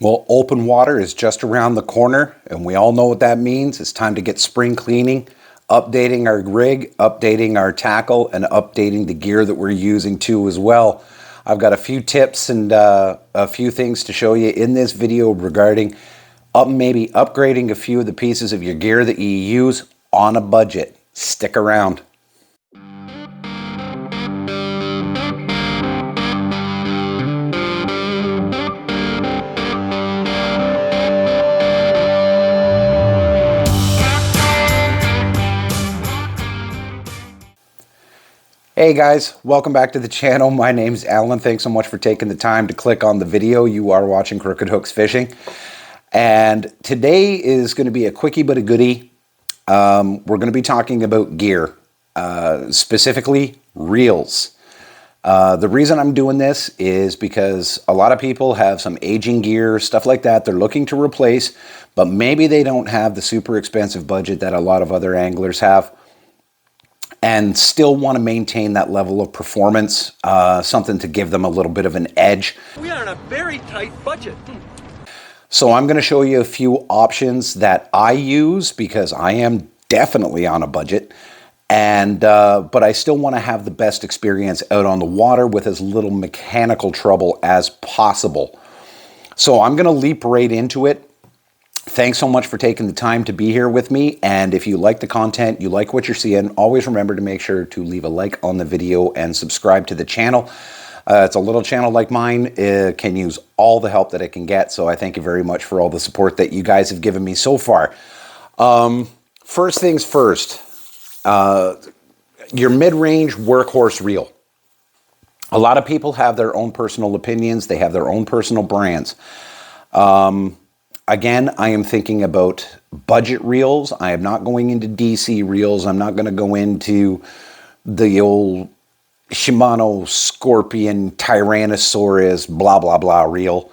Well, open water is just around the corner, and we all know what that means. It's time to get spring cleaning, updating our rig, updating our tackle, and updating the gear that we're using too as well. I've got a few tips and a few things to show you in this video regarding maybe upgrading a few of the pieces of your gear that you use on a budget. Stick around. Hey guys, welcome back to the channel. My name's Alan. Thanks so much for taking the time to click on the video. You are watching Crooked Hooks Fishing. And today is going to be a quickie but a goodie. We're going to be talking about gear, specifically reels. The reason I'm doing this is because a lot of people have some aging gear, stuff like that they're looking to replace, but maybe they don't have the super expensive budget that a lot of other anglers have, and still want to maintain that level of performance, something to give them a little bit of an edge. We are on a very tight budget. So I'm going to show you a few options that I use because I am definitely on a budget, and but I still want to have the best experience out on the water with as little mechanical trouble as possible. So I'm going to leap right into it. Thanks so much for taking the time to be here with me, and if you like the content, you like what you're seeing, always remember to make sure to leave a like on the video and subscribe to the channel. It's a little channel like mine. It can use all the help that it can get, so I thank you very much for all the support that you guys have given me so far. First things first, your mid-range workhorse reel. A lot of people have their own personal opinions. They have their own personal brands. Again, I am thinking about budget reels. I am not going into DC reels. I'm not going to go into the old Shimano Scorpion Tyrannosaurus blah blah blah reel.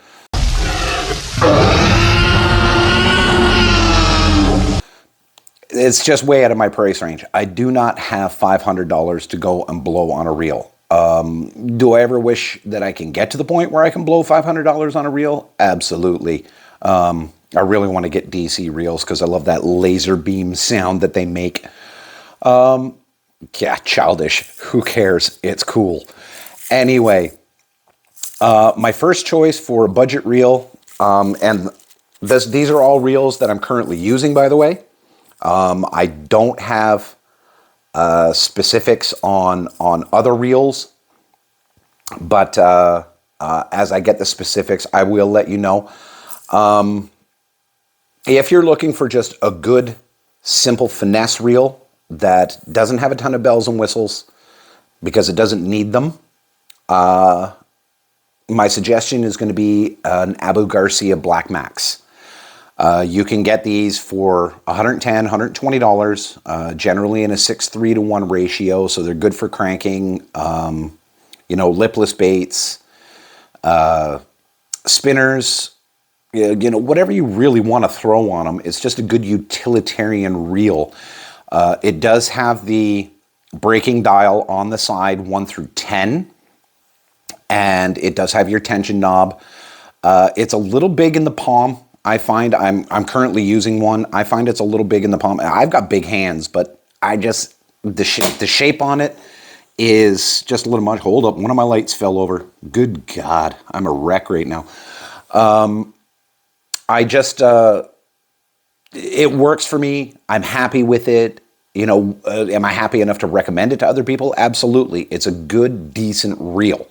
It's just way out of my price range. I do not have $500 to go and blow on a reel. Do I ever wish that I can get to the point where I can blow $500 on a reel? Absolutely. I really want to get DC reels because I love that laser beam sound that they make. Yeah, childish. Who cares? It's cool. Anyway, my first choice for a budget reel, and these are all reels that I'm currently using, by the way. I don't have specifics on other reels, but as I get the specifics, I will let you know. If you're looking for just a good, simple finesse reel that doesn't have a ton of bells and whistles because it doesn't need them, my suggestion is going to be an Garcia Black Max. You can get these for $110, $120, generally in a 6:3 to 1 ratio, so they're good for cranking, lipless baits, spinners, whatever you really want to throw on them. It's just a good utilitarian reel. It does have the braking dial on the side 1 through 10, and it does have your tension knob. It's a little big in the palm. I find I'm currently using one. I find it's a little big in the palm. I've got big hands, but the shape on it is just a little much. Hold up, one of my lights fell over. Good God, I'm a wreck right now. It works for me. I'm happy with it. Am I happy enough to recommend it to other people? Absolutely. It's a good, decent reel.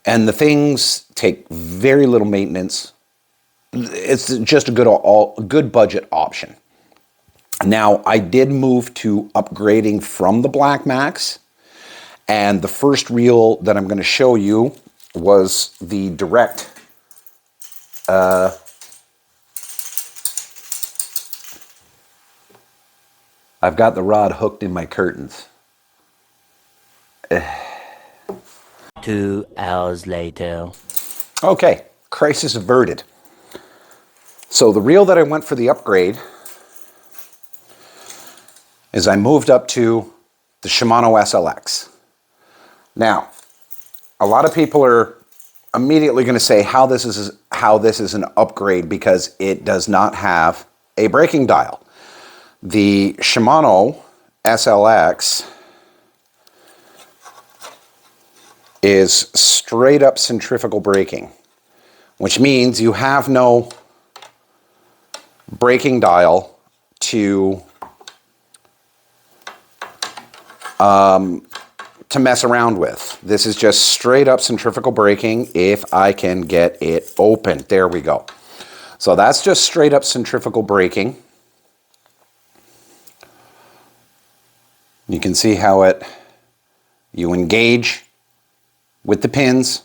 And the things take very little maintenance. It's just a good budget option. Now, I did move to upgrading from the Black Max, and the first reel that I'm going to show you was the Direct. I've got the rod hooked in my curtains. 2 hours later. Okay, crisis averted. So the reel that I went for the upgrade is I moved up to the Shimano SLX. Now, a lot of people are immediately going to say how this is an upgrade, because it does not have a braking dial. The Shimano SLX is straight up centrifugal braking, which means you have no braking dial to mess around with. This is just straight up centrifugal braking if I can get it open. There we go. So that's just straight up centrifugal braking. You can see how you engage with the pins.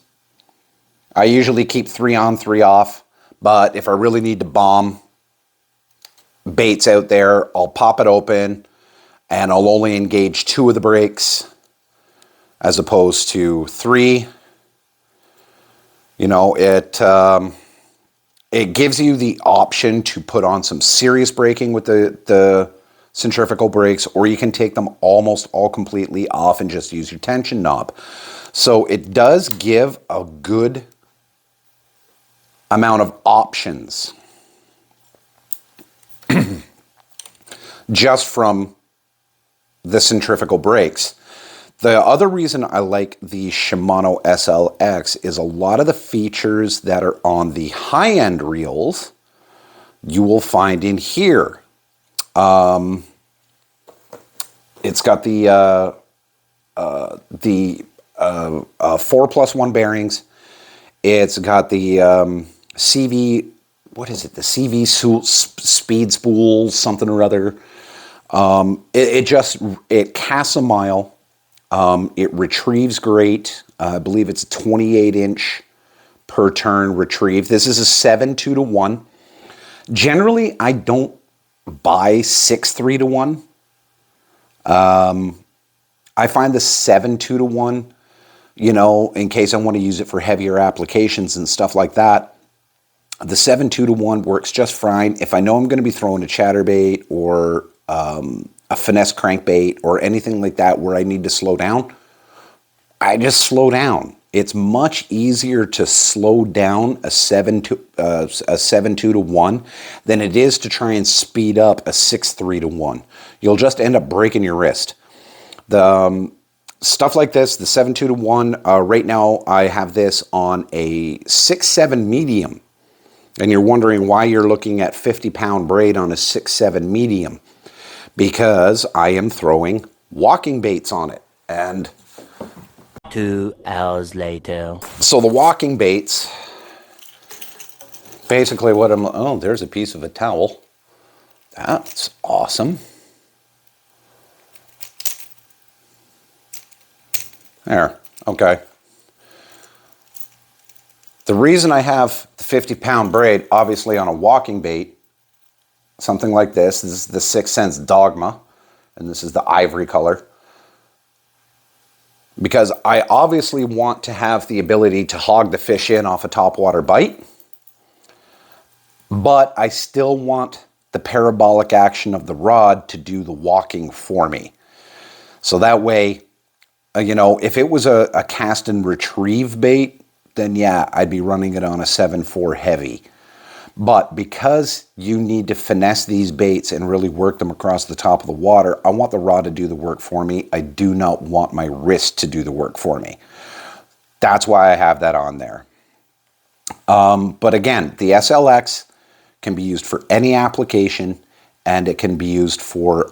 I usually keep 3 on, 3 off, but if I really need to bomb baits out there, I'll pop it open and I'll only engage 2 of the brakes as opposed to 3. You know, it gives you the option to put on some serious braking with the centrifugal brakes, or you can take them almost all completely off and just use your tension knob. So it does give a good amount of options just from the centrifugal brakes. The other reason I like the Shimano SLX is a lot of the features that are on the high-end reels you will find in here. It's got the 4+1 bearings. It's got the CV, what is it? The CV speed spools, something or other. It casts a mile. It retrieves great. I believe it's 28-inch per turn retrieve. This is a 7.2-to-1. Generally, I don't buy 6.3-to-1. I find the 7.2-to-1, you know, in case I want to use it for heavier applications and stuff like that, the 7.2-to-1 works just fine. If I know I'm going to be throwing a chatterbait or a finesse crankbait or anything like that where I need to slow down, I just slow down. It's much easier to slow down a 7.2-to-1 than it is to try and speed up a 6.3-to-1. You'll just end up breaking your wrist. The stuff like this, the 7.2-to-1, right now I have this on a 6.7 medium. And you're wondering why you're looking at 50-pound braid on a 6.7 medium. Because I am throwing walking baits on it. And 2 hours later. so the walking baits, basically what oh, there's a piece of a towel. That's awesome. There, okay. The reason I have the 50-pound braid, obviously on a walking bait, something like this is the 6th Sense Dogma, and this is the ivory color, because I obviously want to have the ability to hog the fish in off a topwater bite, but I still want the parabolic action of the rod to do the walking for me. So that way, you know, if it was a cast and retrieve bait, then yeah, I'd be running it on a 7.4 heavy. But because you need to finesse these baits and really work them across the top of the water, I want the rod to do the work for me. I do not want my wrist to do the work for me. That's why I have that on there. But again, the SLX can be used for any application, and it can be used for,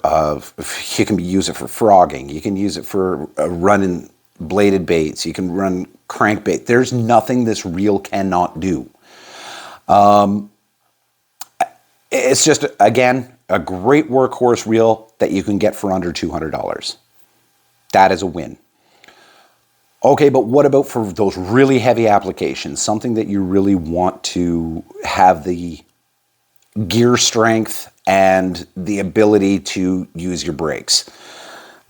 you can use it for frogging. You can use it for running bladed baits. You can run crankbait. There's nothing this reel cannot do. It's just, again, a great workhorse reel that you can get for under $200. That is a win. Okay, but what about for those really heavy applications? Something that you really want to have the gear strength and the ability to use your brakes.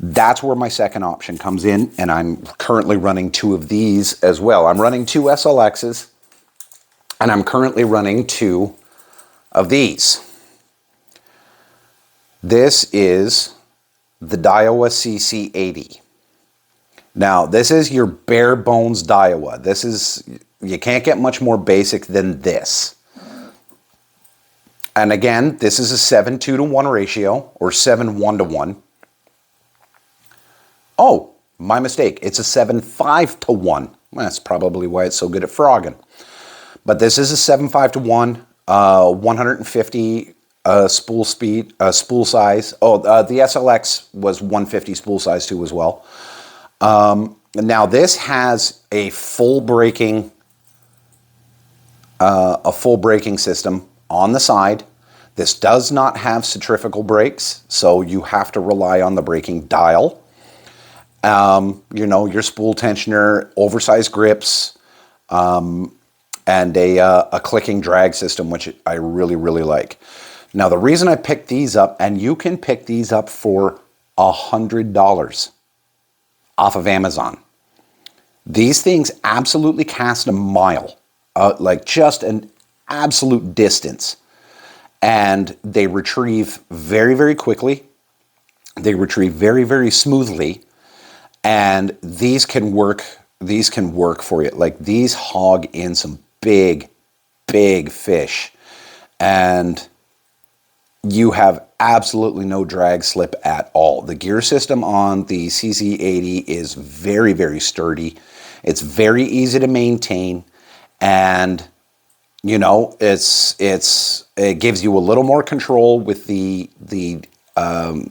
That's where my second option comes in, and I'm currently running 2 of these as well. I'm running 2 SLXs, and I'm currently running 2 of these. This is the Daiwa CC80. Now, this is your bare bones Daiwa. This is get much more basic than this. And again, this is a 7:2-to-1 ratio, or 7:1-to-1. Oh, my mistake. It's a 7:5-to-1. That's probably why it's so good at frogging. But this is a 7:5-to-1, 150 spool size. Oh, the SLX was 150 spool size too as well. Now this has a full braking system on the side. This does not have centrifugal brakes, so you have to rely on the braking dial. You know, your spool tensioner, oversized grips, and a clicking drag system, which I really, really like. Now, the reason I picked these up, and you can pick these up for $100 off of Amazon. These things absolutely cast a mile, like just an absolute distance. And they retrieve very, very quickly. They retrieve very, very smoothly. And these can work for you. Like, these hog in some big, big fish. And you have absolutely no drag slip at all. The gear system on the CC80 is very, very sturdy. It's very easy to maintain. And, you know, it gives you a little more control with the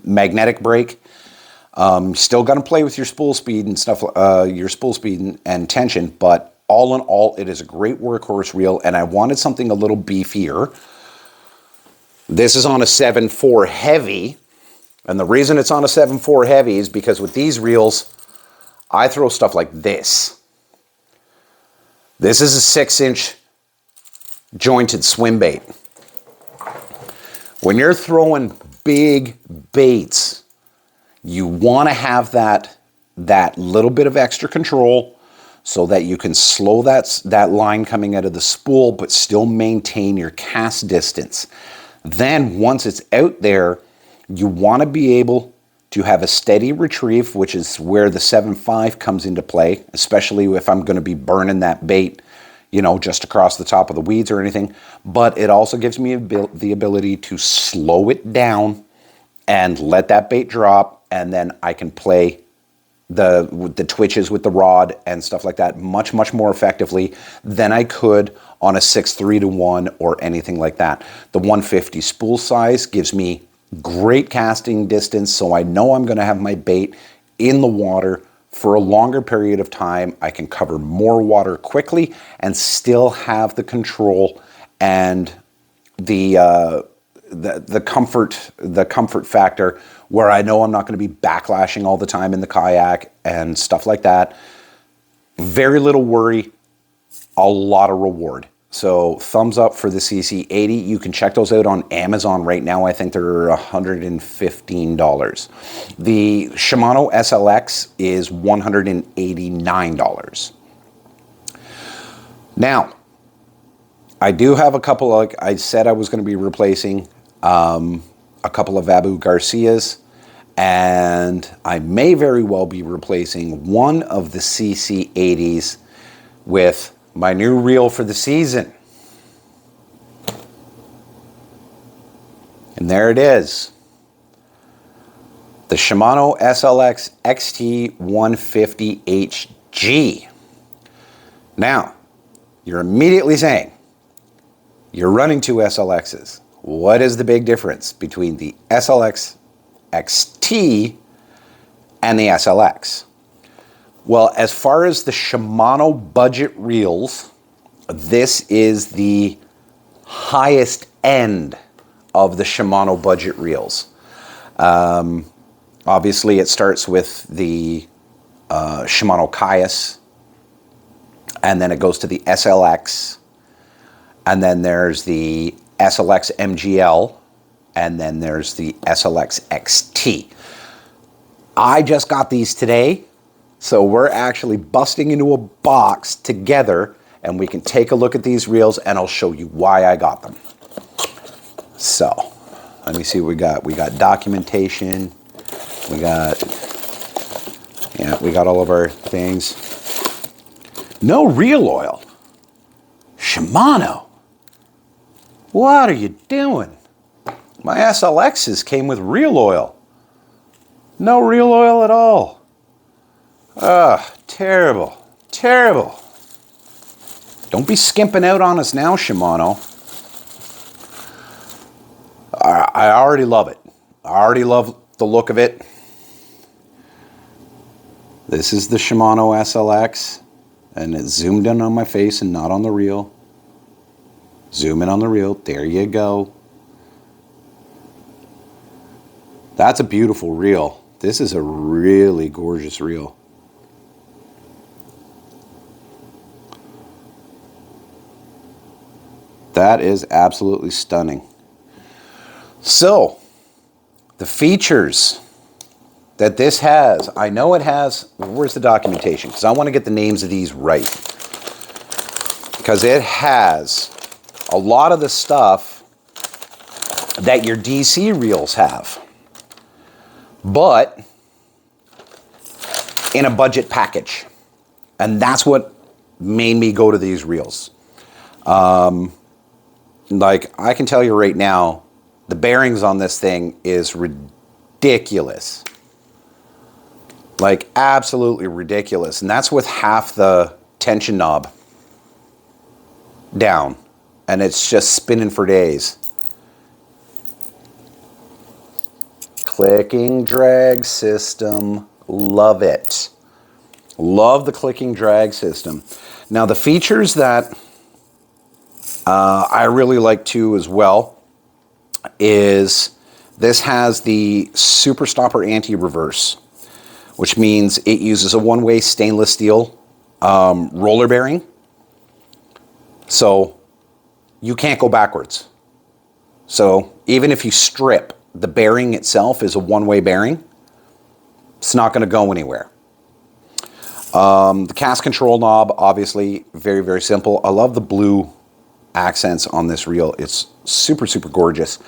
magnetic brake. Still got to play with your spool speed and stuff, your spool speed and tension, but all in all, it is a great workhorse reel, and I wanted something a little beefier. This is on a 7.4 heavy, and the reason it's on a 7.4 heavy is because with these reels, I throw stuff like this. This is a 6-inch jointed swim bait. When you're throwing big baits, you want to have that little bit of extra control so that you can slow that line coming out of the spool, but still maintain your cast distance. Then once it's out there, you want to be able to have a steady retrieve, which is where the 7.5 comes into play, especially if I'm going to be burning that bait, you know, just across the top of the weeds or anything. But it also gives me the ability to slow it down and let that bait drop, and then I can play the twitches with the rod and stuff like that much, much more effectively than I could on a 6.3-to-1 or anything like that. The 150 spool size gives me great casting distance, so I know I'm going to have my bait in the water for a longer period of time. I can cover more water quickly and still have the control and the comfort factor, where I know I'm not going to be backlashing all the time in the kayak and stuff like that. Very little worry, a lot of reward. So thumbs up for the CC80. You can check those out on Amazon right now. I think they're $115. The Shimano SLX is $189. Now, I do have a couple, like I said, I was going to be replacing a couple of Abu Garcias, and I may very well be replacing one of the CC80s with my new reel for the season. And there it is. The Shimano SLX XT 150HG. Now, you're immediately saying, you're running two SLXs. What is the big difference between the SLX XT and the SLX? Well, as far as the Shimano budget reels, this is the highest end of the Shimano budget reels. Obviously, it starts with the Shimano Caius, and then it goes to the SLX, and then there's the SLX MGL, and then there's the SLX XT. I just got these today, so we're actually busting into a box together, and we can take a look at these reels, and I'll show you why I got them. So, let me see what we got. We got documentation. We got all of our things. No reel oil. Shimano, what are you doing? My SLXs came with reel oil. No reel oil at all. Ah, terrible, terrible. Don't be skimping out on us now, Shimano. I already love it. I already love the look of it. This is the Shimano SLX, and it's zoomed in on my face and not on the reel. Zoom in on the reel. There you go. That's a beautiful reel. This is a really gorgeous reel. That is absolutely stunning. So, the features that this has, I know it has, where's the documentation? Because I want to get the names of these right. Because it has a lot of the stuff that your DC reels have, but in a budget package. And that's what made me go to these reels. Like, I can tell you right now, the bearings on this thing is ridiculous. Like, absolutely ridiculous. And that's with half the tension knob down. And it's just spinning for days. Clicking drag system. Love it. Love the clicking drag system. Now, the features that I really like too as well is this has the Super Stopper Anti-Reverse, which means it uses a one-way stainless steel roller bearing. So you can't go backwards. So even if you strip, the bearing itself is a one-way bearing. It's not going to go anywhere. The cast control knob, obviously, very, very simple. I love the blue accents on this reel. It's super, super gorgeous.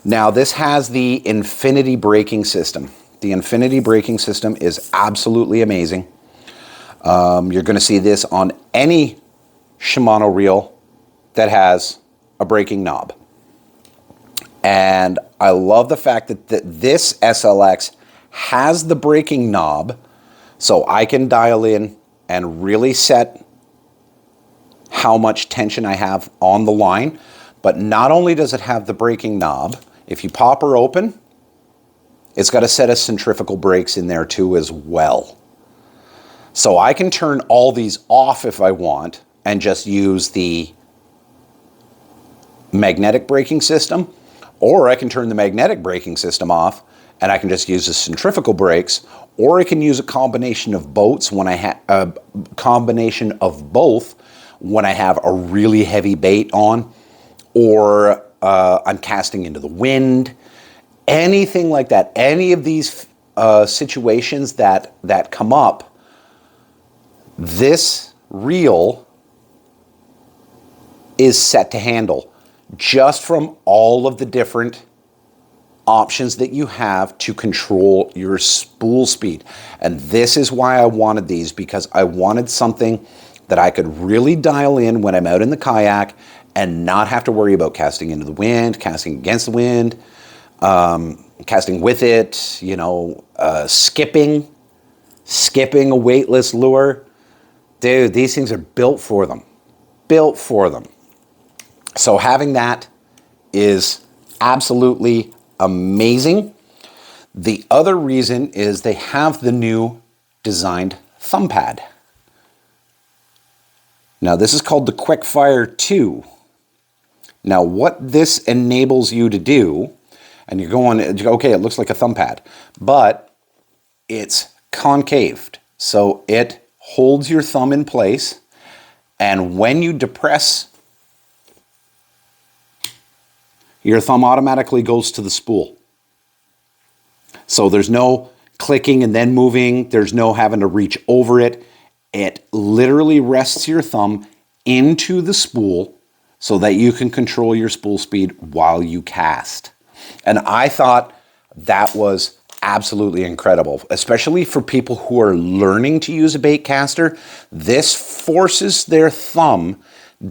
Now, this has the Infinity braking system. The Infinity braking system is absolutely amazing. You're going to see this on any Shimano reel that has a braking knob. And I love the fact that this SLX has the braking knob, so I can dial in and really set how much tension I have on the line. But not only does it have the braking knob, if you pop her open, it's got a set of centrifugal brakes in there too as well. So I can turn all these off if I want and just use the magnetic braking system, or I can turn the magnetic braking system off and I can just use the centrifugal brakes, or I can use a combination of both when I have when I have a really heavy bait on, or I'm casting into the wind, anything like that. Any of these situations that come up, this reel is set to handle just from all of the different options that you have to control your spool speed. And this is why I wanted these, because I wanted something that I could really dial in when I'm out in the kayak and not have to worry about casting into the wind, casting against the wind, casting with it, you know, skipping a weightless lure. Dude, these things are built for them. Built for them. So having that is absolutely amazing. The other reason is they have the new designed thumb pad. Now this is called the Quickfire 2. Now what this enables you to do, and you're going, okay, it looks like a thumb pad, but it's concaved. So it holds your thumb in place, and when you depress, your thumb automatically goes to the spool. So there's no clicking and then moving. There's no having to reach over it. It literally rests your thumb into the spool so that you can control your spool speed while you cast. And I thought that was absolutely incredible, especially for people who are learning to use a bait caster. This forces their thumb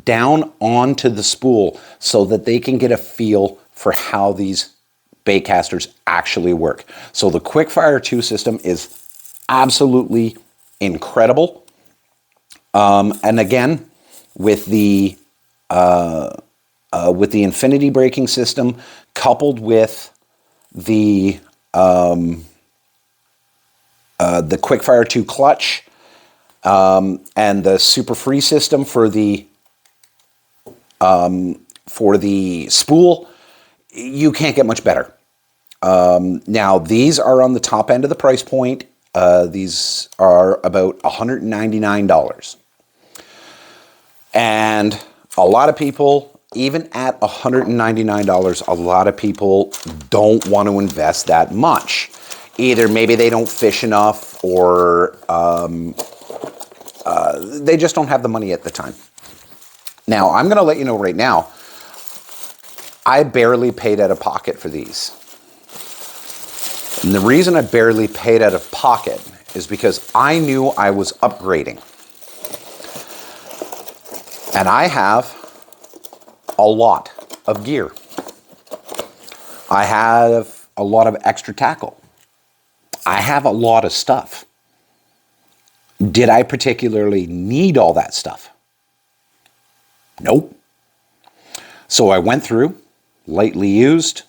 down onto the spool so that they can get a feel for how these bait casters actually work. So the Quickfire 2 system is absolutely incredible. And again, with the infinity braking system coupled with the Quickfire 2 clutch and the Super Free system for the spool, you can't get much better. Now, these are on the top end of the price point. These are about $199. And a lot of people, even at $199, a lot of people don't want to invest that much. Either maybe they don't fish enough, or they just don't have the money at the time. Now, I'm going to let you know right now, I barely paid out of pocket for these. And the reason I barely paid out of pocket is because I knew I was upgrading. And I have a lot of gear. I have a lot of extra tackle. I have a lot of stuff. Did I particularly need all that stuff? Nope. So I went through, lightly used,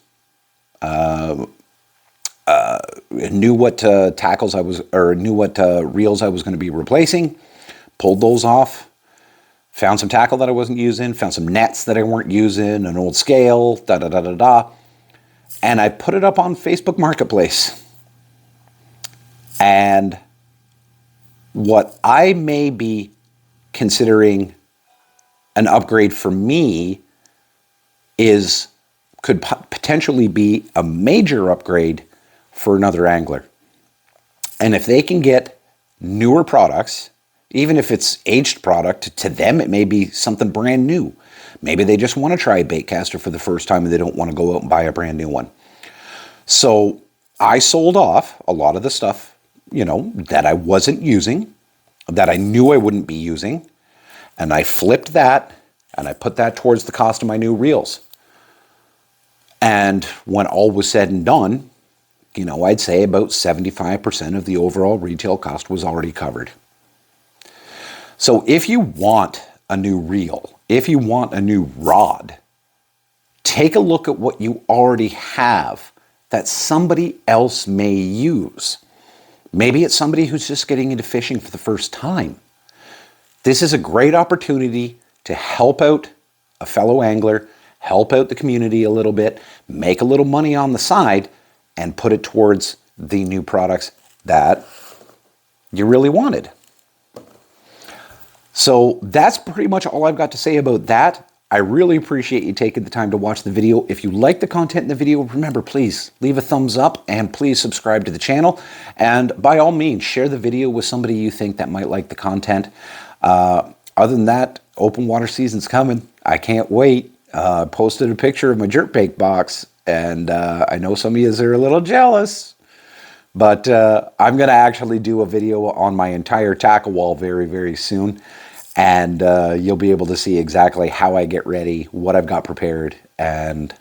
knew what tackles I was, or knew what reels I was going to be replacing, pulled those off, found some tackle that I wasn't using, found some nets that I weren't using, an old scale, and I put it up on Facebook Marketplace. And what I may be considering an upgrade for me could potentially be a major upgrade for another angler. And if they can get newer products, even if it's aged product, to them it may be something brand new. Maybe they just want to try a bait caster for the first time and they don't want to go out and buy a brand new one. So I sold off a lot of the stuff, that I wasn't using, that I knew I wouldn't be using, and I flipped that and I put that towards the cost of my new reels. And when all was said and done, I'd say about 75% of the overall retail cost was already covered. So if you want a new reel, if you want a new rod, take a look at what you already have that somebody else may use. Maybe it's somebody who's just getting into fishing for the first time. This is a great opportunity to help out a fellow angler, help out the community a little bit, make a little money on the side, and put it towards the new products that you really wanted. So that's pretty much all I've got to say about that. I really appreciate you taking the time to watch the video. If you like the content in the video, remember, please leave a thumbs up and please subscribe to the channel. And by all means, share the video with somebody you think that might like the content. Other than that, open water season's coming. I can't wait. Posted a picture of my jerkbait box, and I know some of you are a little jealous, but I'm going to actually do a video on my entire tackle wall very, very soon. And you'll be able to see exactly how I get ready, what I've got prepared, and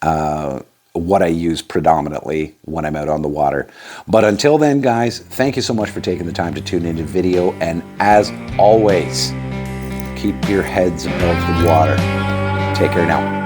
what I use predominantly when I'm out on the water. But until then, guys, thank you so much for taking the time to tune into the video. And as always, keep your heads above the water. Take care now.